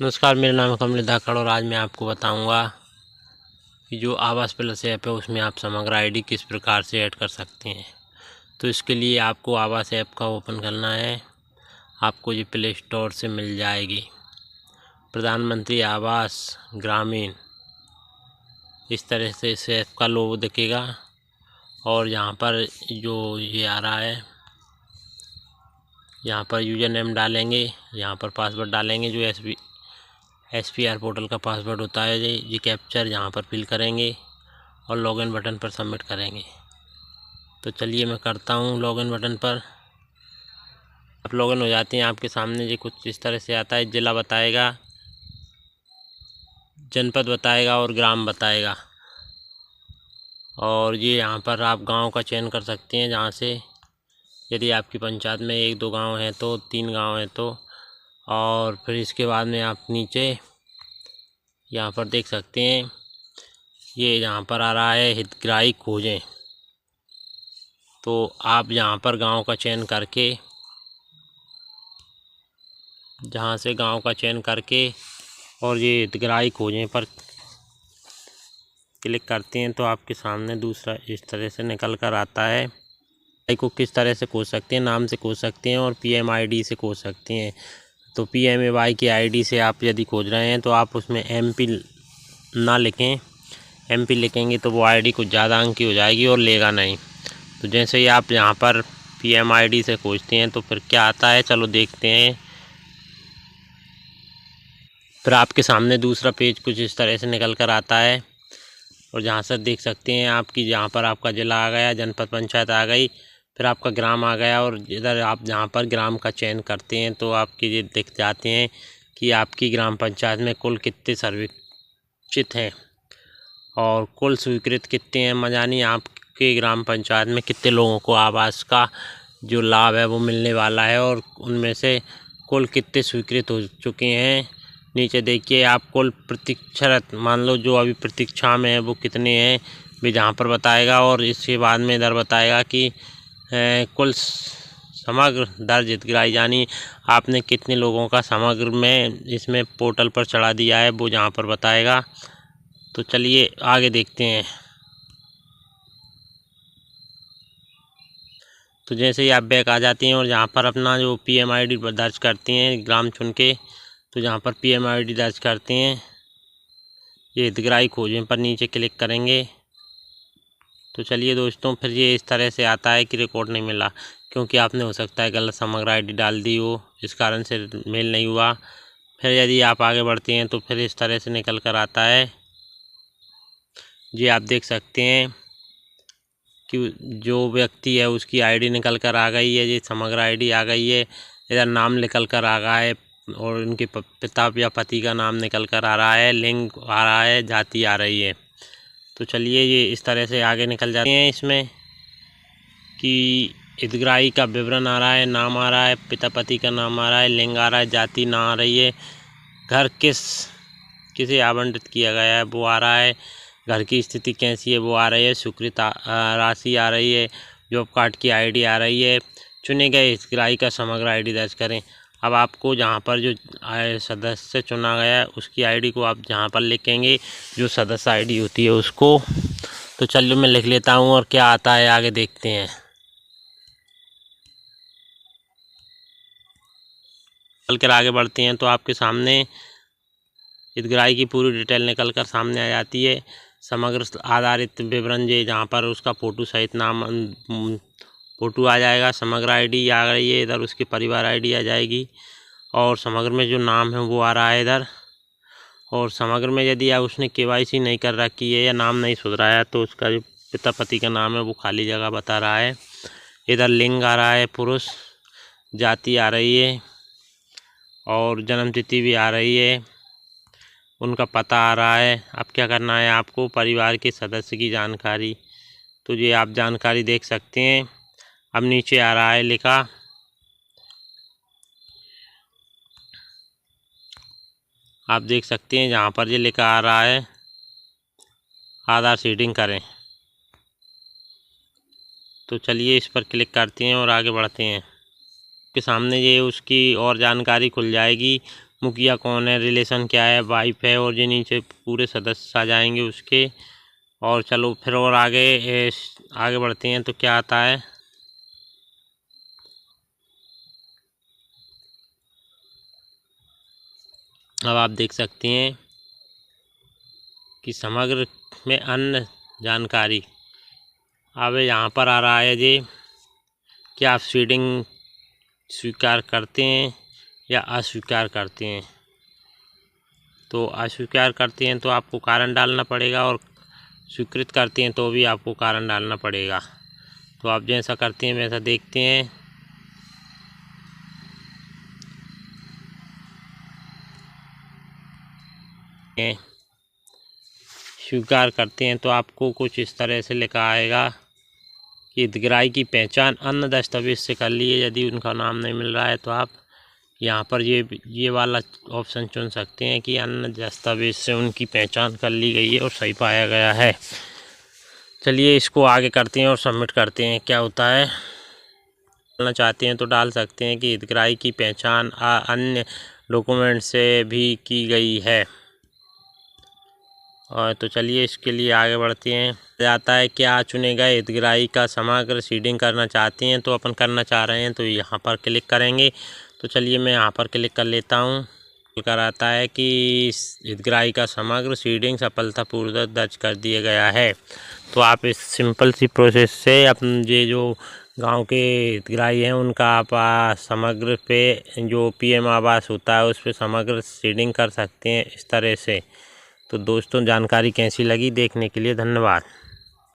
नमस्कार, मेरा नाम है कमलेश धाकड़ और आज मैं आपको बताऊंगा कि जो आवास प्लस ऐप है उसमें आप समग्र आईडी किस प्रकार से ऐड कर सकते हैं। तो इसके लिए आपको आवास ऐप का ओपन करना है। आपको ये प्ले स्टोर से मिल जाएगी, प्रधानमंत्री आवास ग्रामीण, इस तरह से इस ऐप का लोगो दिखेगा। और यहाँ पर जो ये आ रहा है, यहाँ पर यूज़र नेम डालेंगे, यहाँ पर पासवर्ड डालेंगे जो SPR पोर्टल का पासवर्ड होता है। ये कैप्चर यहाँ पर फिल करेंगे और लॉगिन बटन पर सबमिट करेंगे। तो चलिए मैं करता हूँ लॉगिन बटन पर। आप लॉगिन हो जाते हैं, आपके सामने ये कुछ इस तरह से आता है। ज़िला बताएगा, जनपद बताएगा और ग्राम बताएगा। और ये यहाँ पर आप गांव का चयन कर सकते हैं, जहाँ से यदि आपकी पंचायत में 1-2 गांव हैं तो 3 गांव हैं तो। और फिर इसके बाद में आप नीचे यहाँ पर देख सकते हैं, ये यहाँ पर आ रहा है हितग्राही खोजें। तो आप यहाँ पर गांव का चयन करके, जहाँ से गांव का चयन करके और ये हितग्राही खोजें पर क्लिक करते हैं तो आपके सामने दूसरा इस तरह से निकल कर आता है। को किस तरह से खोज सकते हैं, नाम से खोज सकते हैं और PMID से खोज सकते हैं। तो PMAY की ID से आप यदि खोज रहे हैं तो आप उसमें MP ना लिखें। MP लिखेंगे तो वो ID कुछ ज़्यादा अंक की हो जाएगी और लेगा नहीं। तो जैसे ही आप यहाँ पर PMID से खोजते हैं तो फिर क्या आता है, चलो देखते हैं। फिर आपके सामने दूसरा पेज कुछ इस तरह से निकल कर आता है और जहाँ से देख सकते हैं आपकी, जहाँ पर आपका ज़िला आ गया, जनपद पंचायत आ गई, फिर आपका ग्राम आ गया। और इधर आप जहाँ पर ग्राम का चयन करते हैं तो आपके ये दिख जाते हैं कि आपकी ग्राम पंचायत में कुल कितने सर्वेक्षित हैं और कुल स्वीकृत कितने हैं, यानी आपके ग्राम पंचायत में कितने लोगों को आवास का जो लाभ है वो मिलने वाला है और उनमें से कुल कितने स्वीकृत हो चुके हैं। नीचे देखिए आप कुल प्रतीक्षारत, मान लो जो अभी प्रतीक्षा में है वो कितने हैं भी जहाँ पर बताएगा। और इसके बाद में इधर बताएगा कि कुल समग्र दर्ज हितग्राही, यानी आपने कितने लोगों का समग्र में इसमें पोर्टल पर चढ़ा दिया है वो जहाँ पर बताएगा। तो चलिए आगे देखते हैं। तो जैसे ही आप बैक आ जाती हैं और जहाँ पर अपना जो PMID दर्ज करती हैं ग्राम चुन के, तो जहाँ पर PMID दर्ज करते हैं ये हितग्राही खोजें पर नीचे क्लिक करेंगे। तो चलिए दोस्तों, फिर ये इस तरह से आता है कि रिकॉर्ड नहीं मिला, क्योंकि आपने हो सकता है गलत समग्र ID डाल दी हो, इस कारण से मेल नहीं हुआ। फिर यदि आप आगे बढ़ते हैं तो फिर इस तरह से निकल कर आता है। जी आप देख सकते हैं कि जो व्यक्ति है उसकी ID निकल कर आ गई है, ये समग्र ID आ गई है। इधर नाम निकल कर आ रहा है और उनके पिता या पति का नाम निकल कर आ रहा है, लिंग आ रहा है, जाति आ रही है। तो चलिए ये इस तरह से आगे निकल जाते हैं इसमें कि हितग्राही का विवरण आ रहा है, नाम आ रहा है, पिता पति का नाम आ रहा है, लिंग आ रहा है, जाति ना आ रही है, घर किसे आवंटित किया गया है वो आ रहा है, घर की स्थिति कैसी है वो आ रही है, स्वीकृत राशि आ रही है, जॉब कार्ड की ID आ रही है। चुने गए हितग्राही का समग्र ID दर्ज करें। अब आपको जहाँ पर जो सदस्य चुना गया है उसकी ID को आप जहाँ पर लिखेंगे, जो सदस्य ID होती है उसको। तो चलिए मैं लिख लेता हूँ और क्या आता है आगे देखते हैं। चल कर आगे बढ़ते हैं तो आपके सामने हितग्राही की पूरी डिटेल निकल कर सामने आ जाती है। समग्र आधारित विवरण जे जहाँ पर उसका फ़ोटो सहित नाम फ़ोटो आ जाएगा, समग्र ID आ रही है, इधर उसकी परिवार ID आ जाएगी और समग्र में जो नाम है वो आ रहा है इधर। और समग्र में यदि आप उसने KYC नहीं कर रखी है या नाम नहीं सुधराया तो उसका जो पिता पति का नाम है वो खाली जगह बता रहा है। इधर लिंग आ रहा है पुरुष, जाति आ रही है और जन्म तिथि भी आ रही है, उनका पता आ रहा है। अब क्या करना है आपको, परिवार के सदस्य की जानकारी, तो ये आप जानकारी देख सकते हैं। अब नीचे आ रहा है लिखा, आप देख सकते हैं जहाँ पर ये लिखा आ रहा है आधार सीडिंग करें। तो चलिए इस पर क्लिक करते हैं और आगे बढ़ते हैं। के सामने ये उसकी और जानकारी खुल जाएगी, मुखिया कौन है, रिलेशन क्या है, वाइफ है, और ये नीचे पूरे सदस्य आ जाएंगे उसके। और चलो फिर और आगे बढ़ते हैं तो क्या आता है। अब आप देख सकते हैं कि समग्र में अन्य जानकारी। अब यहाँ पर आ रहा है जी कि आप सीडिंग स्वीकार करते हैं या अस्वीकार करते हैं। तो अस्वीकार करते हैं तो आपको कारण डालना पड़ेगा, और स्वीकृत करते हैं तो भी आपको कारण डालना पड़ेगा। तो आप जैसा करते हैं वैसा देखते हैं। स्वीकार करते हैं तो आपको कुछ इस तरह से लिखा आएगा कि हितग्राही की पहचान अन्य दस्तावेज से कर लिए। यदि उनका नाम नहीं मिल रहा है तो आप यहाँ पर ये वाला ऑप्शन चुन सकते हैं कि अन्य दस्तावेज से उनकी पहचान कर ली गई है और सही पाया गया है। चलिए इसको आगे करते हैं और सबमिट करते हैं, क्या होता है। डालना चाहते हैं तो डाल सकते हैं कि हितग्राही की पहचान अन्य डॉक्यूमेंट से भी की गई है। और तो चलिए इसके लिए आगे बढ़ते हैं। जाता है क्या चुने गए हितग्राही का समग्र सीडिंग करना चाहते हैं, तो अपन करना चाह रहे हैं तो यहाँ पर क्लिक करेंगे। तो चलिए मैं यहाँ पर क्लिक कर लेता हूँ। कर आता है कि हितग्राही का समग्र सीडिंग सफलतापूर्वक दर्ज कर दिया गया है। तो आप इस सिंपल सी प्रोसेस से अपन ये जो गांव के हितग्राही हैं उनका आप समग्र पे जो PM आवास होता है उस पर समग्र सीडिंग कर सकते हैं इस तरह से। तो दोस्तों जानकारी कैसी लगी देखने के लिए धन्यवाद।